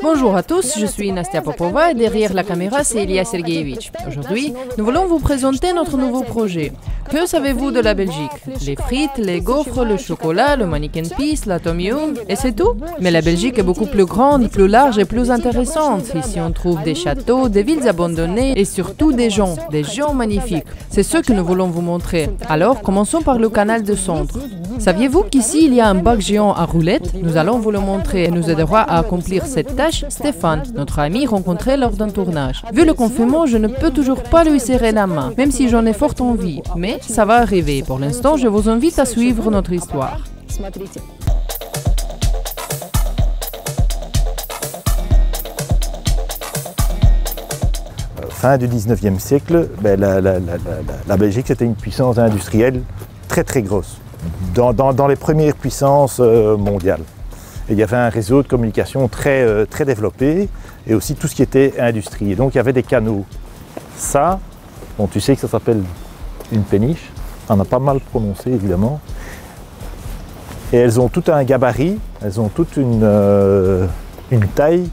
Bonjour à tous, je suis Nastia Popova et derrière la caméra c'est Ilya Sergeyevich. Aujourd'hui, nous voulons vous présenter notre nouveau projet. Que savez-vous de la Belgique? Les frites, les gaufres, le chocolat, le mannequin peas, la tom yum, et c'est tout? Mais la Belgique est beaucoup plus grande, plus large et plus intéressante. Ici on trouve des châteaux, des villes abandonnées et surtout des gens magnifiques. C'est ce que nous voulons vous montrer. Alors commençons par le canal de Centre. Saviez-vous qu'ici il y a un bac géant à roulettes? Nous allons vous le montrer et nous aidera à accomplir cette tâche Stéphane, notre ami rencontré lors d'un tournage. Vu le confinement, je ne peux toujours pas lui serrer la main, même si j'en ai fort envie. Mais ça va arriver. Pour l'instant, je vous invite à suivre notre histoire. Fin du 19e siècle, la Belgique c'était une puissance industrielle très grosse, dans les premières puissances mondiales. Et il y avait un réseau de communication très développé et aussi tout ce qui était industrie. Et donc il y avait des canaux. Ça, bon, tu sais que ça s'appelle une péniche, on a pas mal prononcé évidemment. Et elles ont tout un gabarit, elles ont toute une taille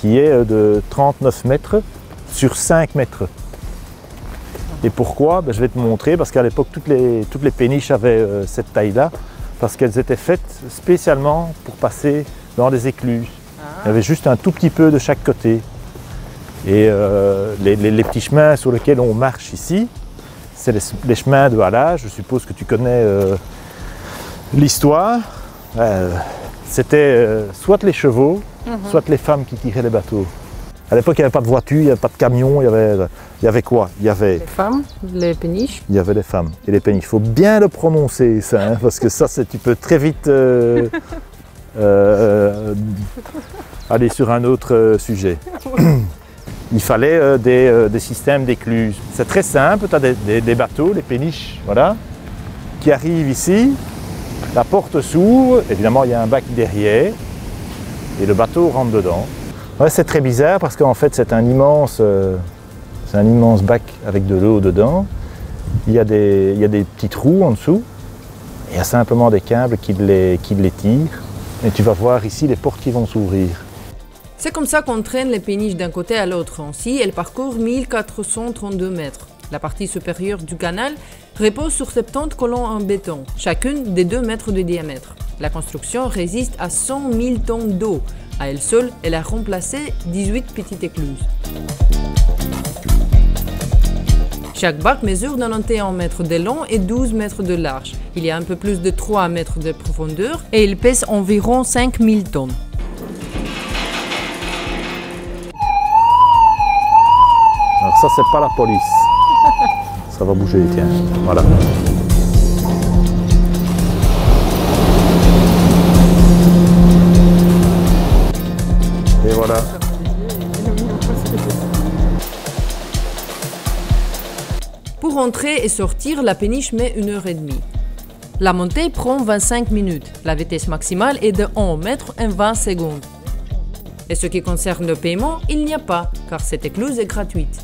qui est de 39 mètres sur 5 mètres. Et pourquoi? Je vais te montrer, parce qu'à l'époque toutes les péniches avaient cette taille-là, parce qu'elles étaient faites spécialement pour passer dans des écluses. Il y avait juste un tout petit peu de chaque côté. Et les petits chemins sur lesquels on marche ici, c'est les chemins de halage. Je suppose que tu connais l'histoire. C'était soit les chevaux, soit les femmes qui tiraient les bateaux. À l'époque, il n'y avait pas de voiture, il n'y avait pas de camion, il y avait quoi? Il y avait les femmes, les péniches. Il y avait les femmes et les péniches. Il faut bien le prononcer, ça, hein, parce que ça, tu peux très vite aller sur un autre sujet. Il fallait des systèmes d'écluses. C'est très simple, tu as des bateaux, les péniches, voilà, qui arrivent ici, la porte s'ouvre, évidemment il y a un bac derrière, et le bateau rentre dedans. Ouais, c'est très bizarre parce qu'en fait c'est un immense bac avec de l'eau dedans. Il y a des petits trous en dessous. Il y a simplement des câbles qui les tirent. Et tu vas voir ici les portes qui vont s'ouvrir. C'est comme ça qu'on traîne les péniches d'un côté à l'autre. Ainsi, elles parcourent 1432 mètres. La partie supérieure du canal repose sur 70 colonnes en béton, chacune de 2 mètres de diamètre. La construction résiste à 100 000 tonnes d'eau. À elle seule, elle a remplacé 18 petites écluses. Chaque bac mesure 91 mètres de long et 12 mètres de large. Il y a un peu plus de 3 mètres de profondeur et il pèse environ 5000 tonnes. Alors ça, c'est pas la police. Ça va bouger, tiens. Voilà. Et voilà. Pour entrer et sortir, la péniche met 1h30. La montée prend 25 minutes. La vitesse maximale est de 1 mètre et 20 secondes. Et ce qui concerne le paiement, il n'y a pas, car cette écluse est gratuite.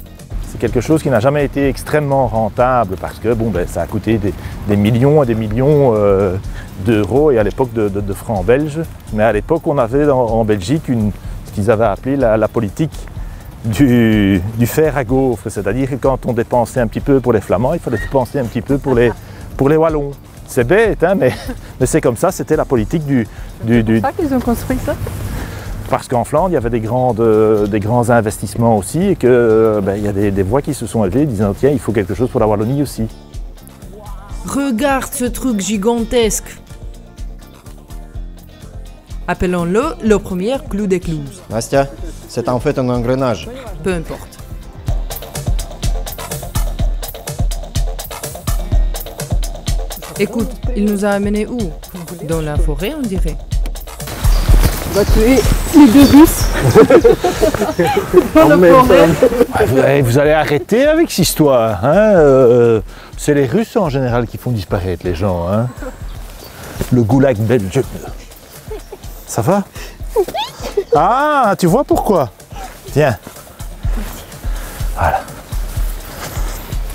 C'est quelque chose qui n'a jamais été extrêmement rentable parce que ça a coûté des millions et des millions d'euros et à l'époque de francs belges. Mais à l'époque, on avait en Belgique ce qu'ils avaient appelé la politique du fer à gaufre. C'est-à-dire que quand on dépensait un petit peu pour les Flamands, il fallait dépenser un petit peu pour les Wallons. C'est bête, hein, mais c'est comme ça, c'était la politique du... C'est pour ça qu'ils ont construit ça? Parce qu'en Flandre, il y avait des grands investissements aussi et qu'il y a des voix qui se sont élevées disant tiens, il faut quelque chose pour la Wallonie aussi. Regarde ce truc gigantesque! Appelons-le le premier clou d'écluse. Nastia, c'est en fait un engrenage. Peu importe. Écoute, il nous a amenés où? Dans la forêt, on dirait. On va tuer les 2 Russes. Dans la forêt. Vous allez arrêter avec cette histoire. Hein, c'est les Russes en général qui font disparaître les gens. Hein. Le goulag belge. Ça va? Ah, tu vois pourquoi? Tiens. Voilà.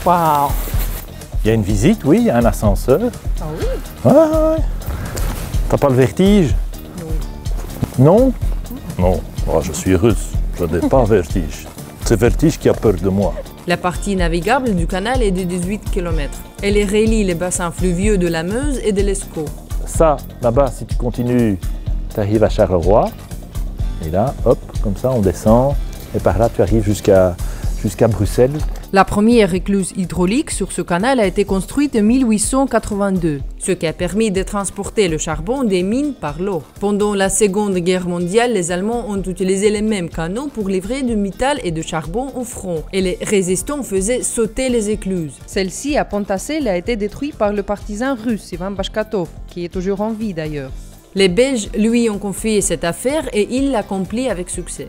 Waouh. Il y a une visite, oui, il y a un ascenseur. Ah oui? Ouais. T'as pas le vertige? Non. Non? Non. Oh, je suis russe, je n'ai pas vertige. C'est vertige qui a peur de moi. La partie navigable du canal est de 18 km. Elle relie les bassins fluviaux de la Meuse et de l'Escaut. Ça, là-bas, si tu continues, tu arrives à Charleroi. Et là, hop, comme ça, on descend. Et par là, tu arrives jusqu'à Bruxelles. La première écluse hydraulique sur ce canal a été construite en 1882, ce qui a permis de transporter le charbon des mines par l'eau. Pendant la Seconde Guerre mondiale, les Allemands ont utilisé les mêmes canaux pour livrer du métal et du charbon au front, et les résistants faisaient sauter les écluses. Celle-ci, à Pontassel, a été détruite par le partisan russe Ivan Bashkatov, qui est toujours en vie d'ailleurs. Les Belges lui ont confié cette affaire et il l'accomplit avec succès.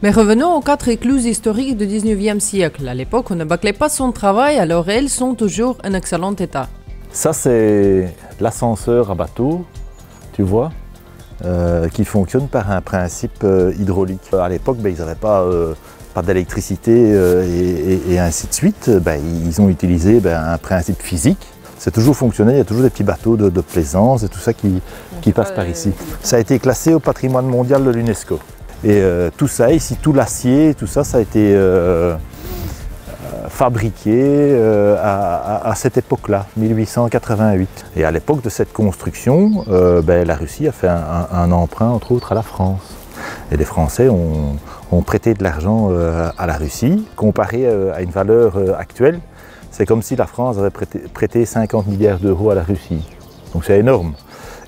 Mais revenons aux 4 écluses historiques du 19e siècle. À l'époque, on ne bâclait pas son travail, alors elles sont toujours en excellent état. Ça, c'est l'ascenseur à bateau, tu vois, qui fonctionne par un principe hydraulique. À l'époque, ils n'avaient pas d'électricité et ainsi de suite. Ils ont utilisé un principe physique. C'est toujours fonctionné, il y a toujours des petits bateaux de plaisance et tout ça qui passent par ici. Ça a été classé au patrimoine mondial de l'UNESCO. Et tout ça, ici, tout l'acier, tout ça, ça a été fabriqué à cette époque-là, 1888. Et à l'époque de cette construction, la Russie a fait un emprunt, entre autres, à la France. Et les Français ont prêté de l'argent à la Russie. Comparé à une valeur actuelle, c'est comme si la France avait prêté 50 milliards d'euros à la Russie. Donc c'est énorme.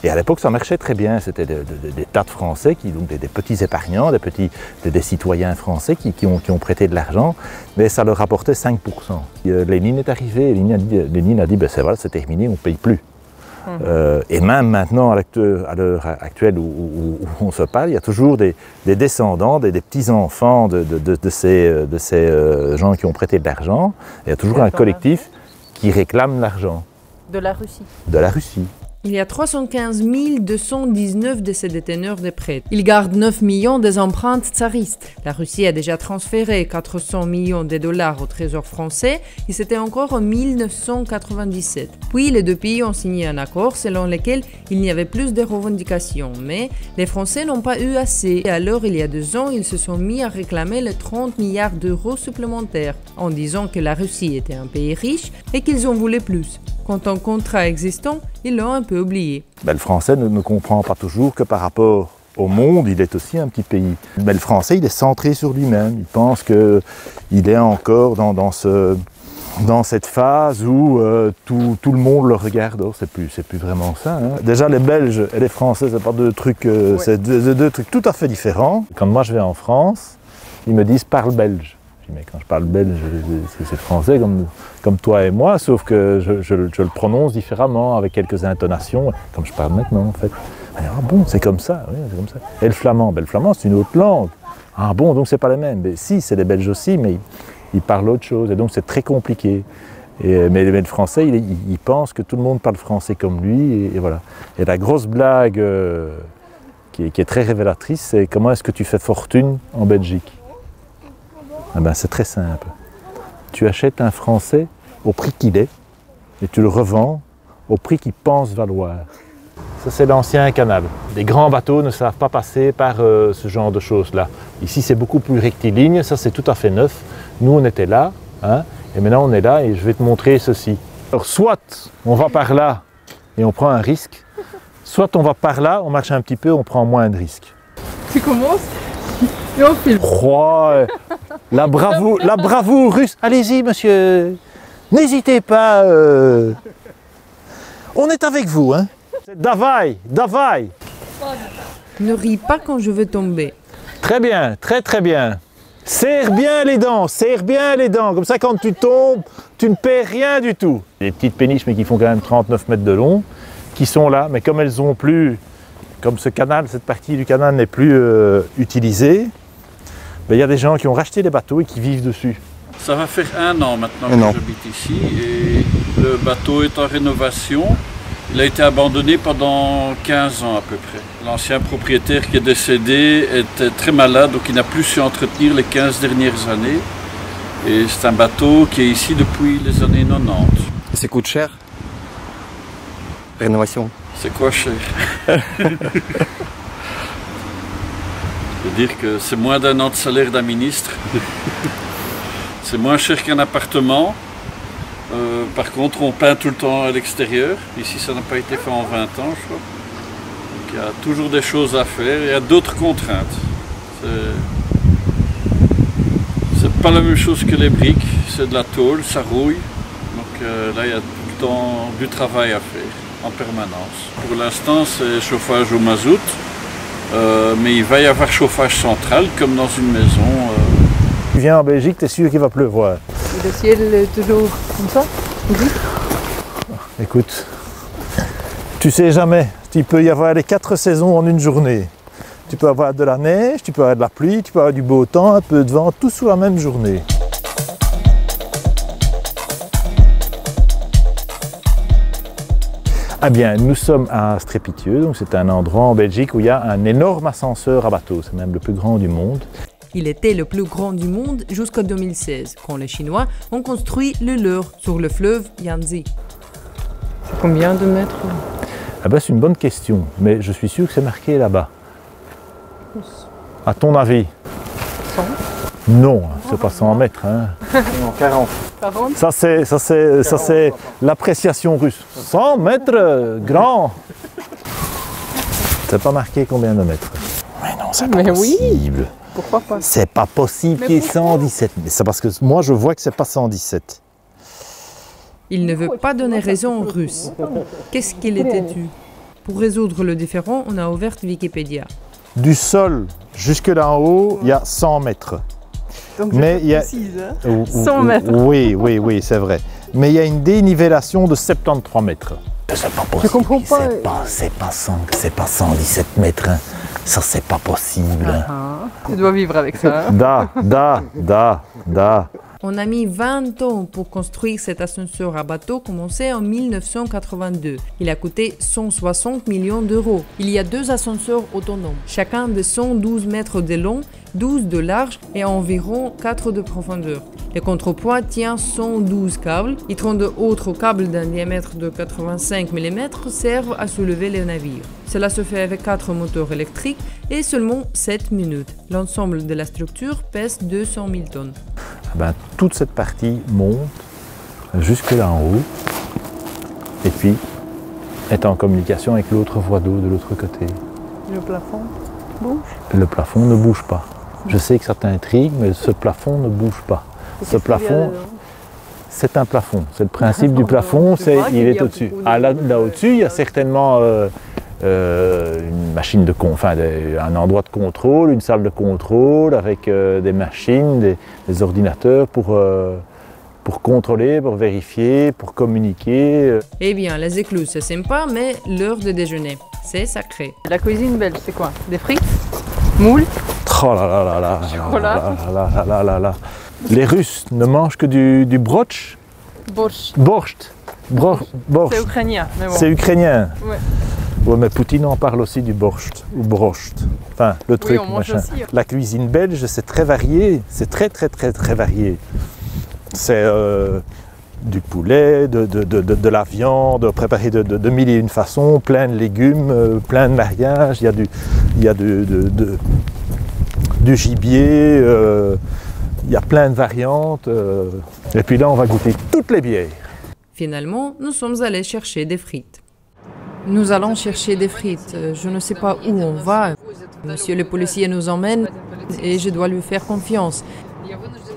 Et à l'époque, ça marchait très bien. C'était des tas de Français, donc des petits épargnants, des citoyens français qui ont prêté de l'argent, mais ça leur rapportait 5%. Lénine est arrivé, et Lénine a dit c'est terminé, on ne paye plus. Et même maintenant, à l'heure actuelle où on se parle, il y a toujours des descendants, des petits-enfants de ces gens qui ont prêté de l'argent. Il y a toujours un collectif qui réclame l'argent. De la Russie. De la Russie. Il y a 315 219 de ces déteneurs de prêts. Ils gardent 9 millions des empreintes tsaristes. La Russie a déjà transféré 400 millions de dollars au trésor français et c'était encore en 1997. Puis les deux pays ont signé un accord selon lequel il n'y avait plus de revendications. Mais les Français n'ont pas eu assez. Et alors, il y a 2 ans, ils se sont mis à réclamer les 30 milliards d'euros supplémentaires en disant que la Russie était un pays riche et qu'ils en voulaient plus. Quant au contrat existant, ils l'ont un peu oublié. Le Français ne comprend pas toujours que par rapport au monde, il est aussi un petit pays. Mais le Français, il est centré sur lui-même. Il pense qu'il est encore dans cette phase où tout le monde le regarde. Oh, c'est plus vraiment ça. Hein. Déjà, les Belges et les Français, c'est pas deux trucs, c'est deux trucs tout à fait différents. Quand moi je vais en France, ils me disent « parle belge ». Mais quand je parle belge, c'est français comme toi et moi, sauf que je le prononce différemment, avec quelques intonations, comme je parle maintenant en fait. Ah bon, c'est comme ça, oui, c'est comme ça. Et le flamand, le flamand c'est une autre langue. Ah bon, donc c'est pas les mêmes. Mais si, c'est les Belges aussi, mais ils parlent autre chose, et donc c'est très compliqué. Mais le français, il pense que tout le monde parle français comme lui, et voilà. Et la grosse blague qui est très révélatrice, c'est comment est-ce que tu fais fortune en Belgique? C'est très simple. Tu achètes un Français au prix qu'il est et tu le revends au prix qu'il pense valoir. Ça, c'est l'ancien canal. Les grands bateaux ne savent pas passer par ce genre de choses-là. Ici, c'est beaucoup plus rectiligne. Ça, c'est tout à fait neuf. Nous, on était là, hein, et maintenant, on est là et je vais te montrer ceci. Alors, soit on va par là et on prend un risque, soit on va par là, on marche un petit peu, on prend moins de risques. Tu commences et on filme. Oh, la bravoure russe. Allez-y, monsieur. N'hésitez pas. On est avec vous, hein. Davai, davai. Ne ris pas quand je veux tomber. Très bien, très bien. Serre bien les dents, Comme ça, quand tu tombes, tu ne perds rien du tout. Des petites péniches, mais qui font quand même 39 mètres de long, qui sont là, mais comme elles ont plus, comme ce canal, cette partie du canal n'est plus utilisée, il y a des gens qui ont racheté des bateaux et qui vivent dessus. Ça va faire 1 an maintenant que j'habite ici et le bateau est en rénovation. Il a été abandonné pendant 15 ans à peu près. L'ancien propriétaire qui est décédé était très malade, donc il n'a plus su entretenir les 15 dernières années. Et c'est un bateau qui est ici depuis les années 90. Et ça coûte cher? Rénovation? C'est quoi cher? Je veux dire que c'est moins d'1 an de salaire d'un ministre. C'est moins cher qu'un appartement. Par contre, on peint tout le temps à l'extérieur. Ici, ça n'a pas été fait en 20 ans, je crois. Donc, il y a toujours des choses à faire. Il y a d'autres contraintes. C'est pas la même chose que les briques. C'est de la tôle, ça rouille. Donc là, il y a tout le temps du travail à faire, en permanence. Pour l'instant, c'est chauffage au mazout. Mais il va y avoir chauffage central, comme dans une maison. Tu viens en Belgique, tu es sûr qu'il va pleuvoir. Le ciel est toujours comme ça? Écoute, tu sais jamais. Il peut y avoir les 4 saisons en une journée. Tu peux avoir de la neige, tu peux avoir de la pluie, tu peux avoir du beau temps, un peu de vent, tout sous la même journée. Ah bien, nous sommes à Strépitieux, donc c'est un endroit en Belgique où il y a un énorme ascenseur à bateau. C'est même le plus grand du monde. Il était le plus grand du monde jusqu'en 2016, quand les Chinois ont construit le leur sur le fleuve Yangtze. C'est combien de mètres? Ah ben, c'est une bonne question, mais je suis sûr que c'est marqué là-bas. À ton avis? 100? Non, c'est pas 100 mètres. Hein. Non, 40. 40? Ça c'est l'appréciation russe. 100 mètres, grand. C'est pas marqué combien de mètres. Mais non, c'est pas possible. Oui. Pourquoi pas? C'est pas possible qu'il y ait 117. Mais c'est parce que moi je vois que c'est pas 117. Il ne veut pas donner raison aux Russes. Qu'est-ce qu'il était dû? Pour résoudre le différend, on a ouvert Wikipédia. Du sol jusque là en haut, il y a 100 mètres. Donc mais il y a précise, hein? 100 mètres. Oui, c'est vrai. Mais il y a une dénivellation de 73 mètres. C'est pas possible. Je comprends pas. C'est pas 117 mètres. Hein. Ça, c'est pas possible. Tu dois vivre avec ça. Da. On a mis 20 ans pour construire cet ascenseur à bateau commencé en 1982. Il a coûté 160 millions d'euros. Il y a 2 ascenseurs autonomes, chacun de 112 mètres de long, 12 de large et environ 4 de profondeur. Le contrepoids tient 112 câbles et 32 autres câbles d'un diamètre de 85 mm servent à soulever le navire. Cela se fait avec 4 moteurs électriques et seulement 7 minutes. L'ensemble de la structure pèse 200 000 tonnes. Ben, toute cette partie monte jusque là en haut et puis est en communication avec l'autre voie d'eau de l'autre côté. Le plafond bouge? Le plafond ne bouge pas. Je sais que ça t'intrigue, mais ce plafond ne bouge pas. Ce plafond, c'est un plafond. C'est le principe du plafond, il est au-dessus. Ah, là au-dessus, il y a certainement une machine un endroit de contrôle, une salle de contrôle avec des machines, des ordinateurs pour contrôler, pour vérifier, pour communiquer. Eh bien, les écluses, c'est sympa, mais l'heure de déjeuner, c'est sacré. La cuisine belge, c'est quoi? Des frites? Moules? Oh là là là là, chocolat. Là. Les Russes ne mangent que du brotch. Borscht. Borscht. C'est ukrainien, mais bon. C'est ukrainien. Ouais. Ouais, mais Poutine en parle aussi du borscht ou brocht. Enfin, le truc, on mange machin. aussi. La cuisine belge, c'est très varié. C'est très varié. C'est du poulet, de la viande, préparée de mille et une façons, plein de légumes, plein de mariages. Il y a du gibier, il y a plein de variantes. Et puis là, on va goûter toutes les bières. Finalement, nous sommes allés chercher des frites. Nous allons chercher des frites. Je ne sais pas où on va. Monsieur le policier nous emmène et je dois lui faire confiance.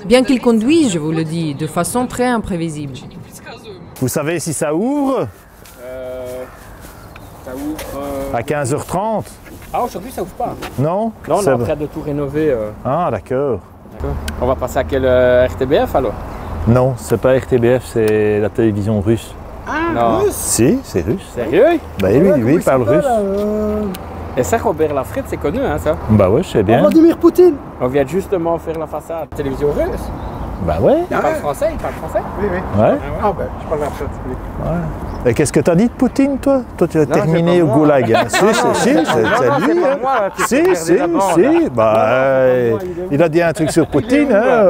Bien qu'il conduise, je vous le dis, de façon très imprévisible. Vous savez si ça ouvre? Ça ouvre... À 15h30? Ah, aujourd'hui ça ouvre pas. Non? Non, on est en train de tout rénover. Ah, d'accord. On va passer à quel RTBF alors? Non, c'est pas RTBF, c'est la télévision russe. Ah, non. Si, c'est russe. Sérieux? Bah oui, il parle russe. Et ça, Robert Laffrette, c'est connu, hein, ça? Bah ouais, je sais bien. Vladimir Poutine. On vient justement faire la façade télévision russe. Bah ouais. Il parle français, il parle français? Oui. Ouais. Ah ben, je parle la frette. Et qu'est-ce que t'as dit de Poutine, toi? Toi, tu as terminé au goulag. Hein. Si, c'est lui. Hein. Si. Bah, il a dit un truc sur Poutine. Hein.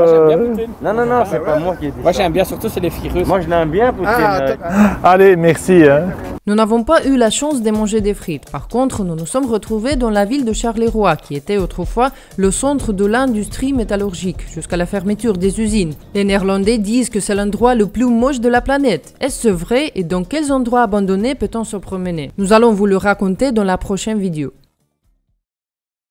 Non, c'est pas moi qui ai dit ça. Moi, j'aime bien, surtout, c'est les filles russes. Moi, je l'aime bien, Poutine. Allez, merci. Hein. Nous n'avons pas eu la chance de manger des frites. Par contre, nous nous sommes retrouvés dans la ville de Charleroi, qui était autrefois le centre de l'industrie métallurgique, jusqu'à la fermeture des usines. Les Néerlandais disent que c'est l'endroit le plus moche de la planète. Est-ce vrai et dans quels endroits abandonnés peut-on se promener? Nous allons vous le raconter dans la prochaine vidéo.